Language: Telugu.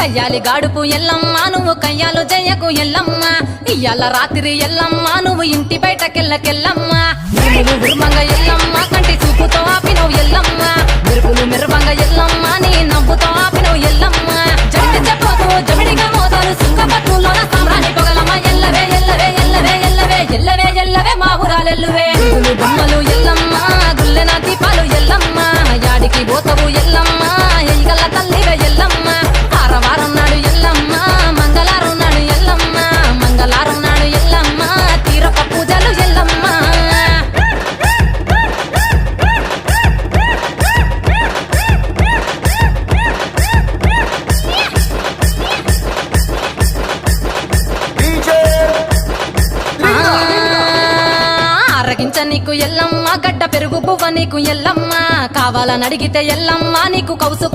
కయ్యాలి గాడుపు ఎల్లమ్మ నువ్వు కయ్యాలు జయ్యకు ఎల్లమ్మ ఇయ్యాల రాత్రి ఎల్లమ్మ నువ్వు ఇంటి బయటకెళ్ళకెళ్ళమ్మ మెరుపులు విరుమంగ ఎల్లమ్మ కంటి చూపుతో ఆపినవు ఎల్లమ్మ మెరుపులు మెరువంగ ఎల్లమ్మ నీ నవ్వుతో ఆపినవు ఎల్లమ్మ జమిడి చెప్పకు జమిడిగా మోతాలు సుక్క పట్టులోన సామ్రాణి పొగలమ్మ ఎల్లవే ఎల్లవే ఎల్లవే ఎల్లవే ఎల్లవే ఎల్లవే మా ఊరాలెల్లువే బొమ్మలు ఎల్లమ్మ గుల్లెన దీపాలు ఎల్లమ్మ యాడికి పోతవు ఎల్లమ్మ ఎయ్యగల తల్లివే ఎల్లమ్మ ఆరవారం నాడు ఎల్లమ్మ మంగళారం నాడు ఎల్లమ్మ మంగళారం నాడు ఎల్లమ్మ తీరొక్క పూజలు ఎల్లమ్మ ఆరగించ నీకు ఎల్లమ్మ గడ్డ పెరుగు బువ్వ నీకు ఎల్లమ్మ కావాలని అడిగితే ఎల్లమ్మ నీకు కౌసు